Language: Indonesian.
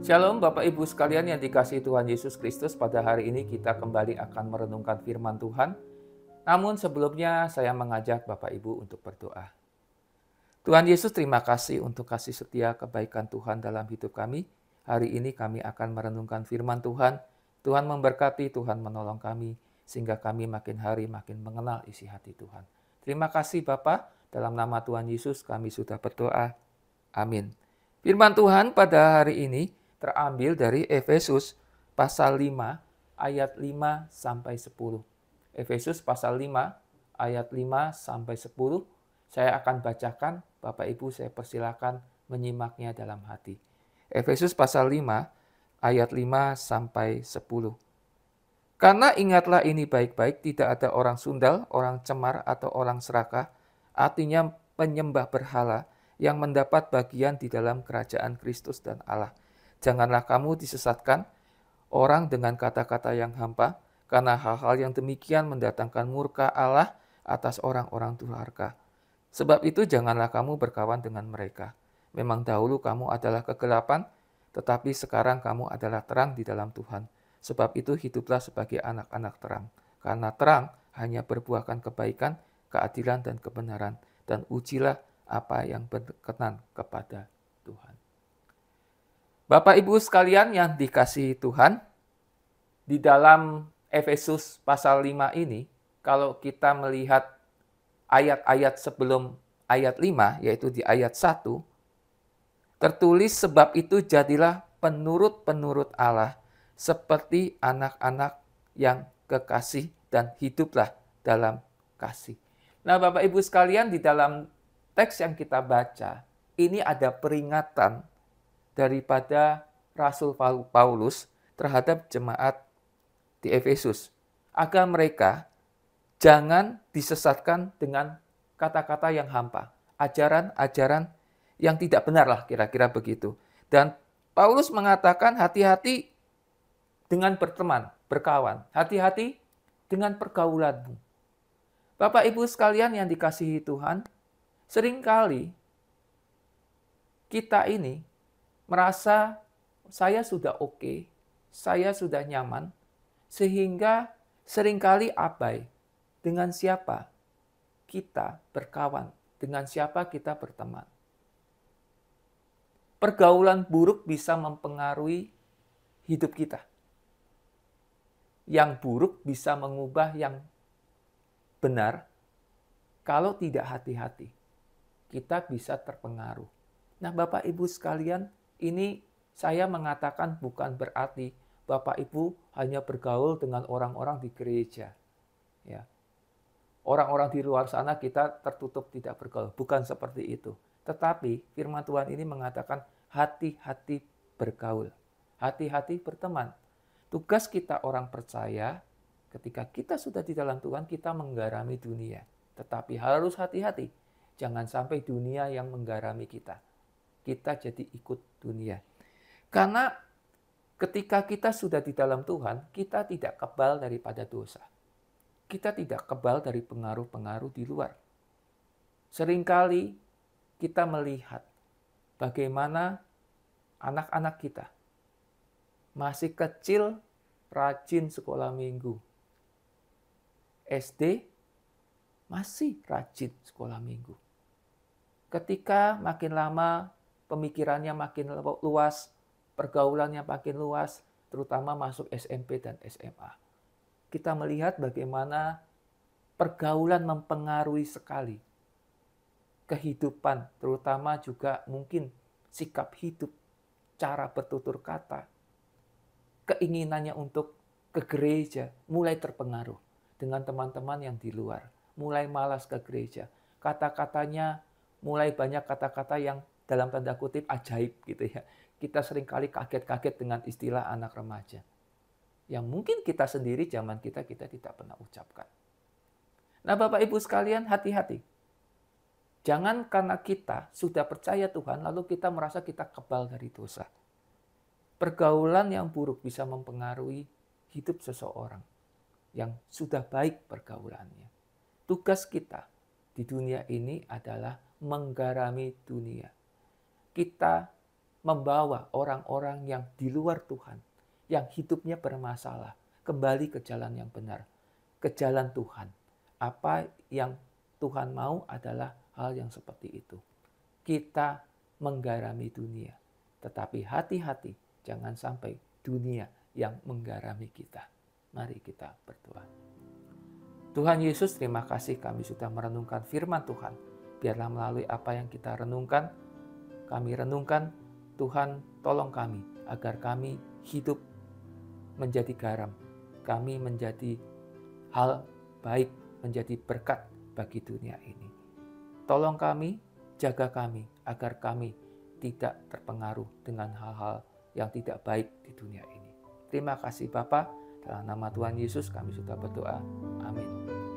Shalom Bapak Ibu sekalian yang dikasihi Tuhan Yesus Kristus, pada hari ini kita kembali akan merenungkan firman Tuhan. Namun sebelumnya saya mengajak Bapak Ibu untuk berdoa. Tuhan Yesus, terima kasih untuk kasih setia kebaikan Tuhan dalam hidup kami. Hari ini kami akan merenungkan firman Tuhan. Tuhan memberkati, Tuhan menolong kami, sehingga kami makin hari makin mengenal isi hati Tuhan. Terima kasih Bapa, dalam nama Tuhan Yesus kami sudah berdoa. Amin. Firman Tuhan pada hari ini terambil dari Efesus pasal 5 ayat 5 sampai 10. Efesus pasal 5 ayat 5 sampai 10. Saya akan bacakan, Bapak Ibu saya persilakan menyimaknya dalam hati. Efesus pasal 5 ayat 5 sampai 10. Karena ingatlah ini baik-baik, tidak ada orang sundal, orang cemar atau orang serakah, artinya penyembah berhala, yang mendapat bagian di dalam kerajaan Kristus dan Allah. Janganlah kamu disesatkan orang dengan kata-kata yang hampa, karena hal-hal yang demikian mendatangkan murka Allah atas orang-orang durhaka. Sebab itu janganlah kamu berkawan dengan mereka. Memang dahulu kamu adalah kegelapan, tetapi sekarang kamu adalah terang di dalam Tuhan. Sebab itu hiduplah sebagai anak-anak terang. Karena terang hanya berbuahkan kebaikan, keadilan dan kebenaran. Dan ujilah apa yang berkenan kepada Tuhan. Bapak Ibu sekalian yang dikasihi Tuhan, di dalam Efesus pasal 5 ini, kalau kita melihat ayat-ayat sebelum ayat 5, yaitu di ayat 1, tertulis sebab itu jadilah penurut-penurut Allah seperti anak-anak yang kekasih dan hiduplah dalam kasih. Nah Bapak Ibu sekalian, di dalam teks yang kita baca, ini ada peringatan daripada Rasul Paulus terhadap jemaat di Efesus, agar mereka jangan disesatkan dengan kata-kata yang hampa, ajaran-ajaran yang tidak benar lah, kira-kira begitu. Dan Paulus mengatakan hati-hati dengan berteman, berkawan, hati-hati dengan pergaulanmu. Bapak Ibu sekalian yang dikasihi Tuhan, seringkali kita ini merasa saya sudah oke, saya sudah nyaman, sehingga seringkali abai dengan siapa kita berkawan, dengan siapa kita berteman. Pergaulan buruk bisa mempengaruhi hidup kita. Yang buruk bisa mengubah yang benar. Kalau tidak hati-hati, kita bisa terpengaruh. Nah, Bapak Ibu sekalian, ini saya mengatakan bukan berarti Bapak Ibu hanya bergaul dengan orang-orang di gereja. Ya. Orang-orang di luar sana kita tertutup tidak bergaul. Bukan seperti itu. Tetapi firman Tuhan ini mengatakan hati-hati bergaul. Hati-hati berteman. Tugas kita orang percaya, ketika kita sudah di dalam Tuhan, kita menggarami dunia. Tetapi harus hati-hati. Jangan sampai dunia yang menggarami kita. Kita jadi ikut dunia. Karena ketika kita sudah di dalam Tuhan, kita tidak kebal daripada dosa. Kita tidak kebal dari pengaruh-pengaruh di luar. Seringkali kita melihat bagaimana anak-anak kita masih kecil rajin sekolah minggu. SD masih rajin sekolah minggu. Ketika makin lama pemikirannya makin luas, pergaulannya makin luas, terutama masuk SMP dan SMA. Kita melihat bagaimana pergaulan mempengaruhi sekali kehidupan, terutama juga mungkin sikap hidup, cara bertutur kata, keinginannya untuk ke gereja mulai terpengaruh dengan teman-teman yang di luar. Mulai malas ke gereja. Kata-katanya mulai banyak kata-kata yang dalam tanda kutip ajaib gitu ya. Kita seringkali kaget-kaget dengan istilah anak remaja. Yang mungkin kita sendiri zaman kita tidak pernah ucapkan. Nah Bapak Ibu sekalian, hati-hati. Jangan karena kita sudah percaya Tuhan lalu kita merasa kita kebal dari dosa. Pergaulan yang buruk bisa mempengaruhi hidup seseorang yang sudah baik pergaulannya. Tugas kita di dunia ini adalah menggarami dunia. Kita membawa orang-orang yang di luar Tuhan, yang hidupnya bermasalah, kembali ke jalan yang benar, ke jalan Tuhan. Apa yang Tuhan mau adalah hal yang seperti itu. Kita menggarami dunia, tetapi hati-hati jangan sampai dunia yang menggarami kita. Mari kita berdoa. Tuhan Yesus, terima kasih kami sudah merenungkan firman Tuhan. Biarlah melalui apa yang kita renungkan, Tuhan tolong kami agar kami hidup menjadi garam. Kami menjadi hal baik, menjadi berkat bagi dunia ini. Tolong kami, jaga kami agar kami tidak terpengaruh dengan hal-hal yang tidak baik di dunia ini. Terima kasih Bapa, dalam nama Tuhan Yesus kami sudah berdoa. Amin.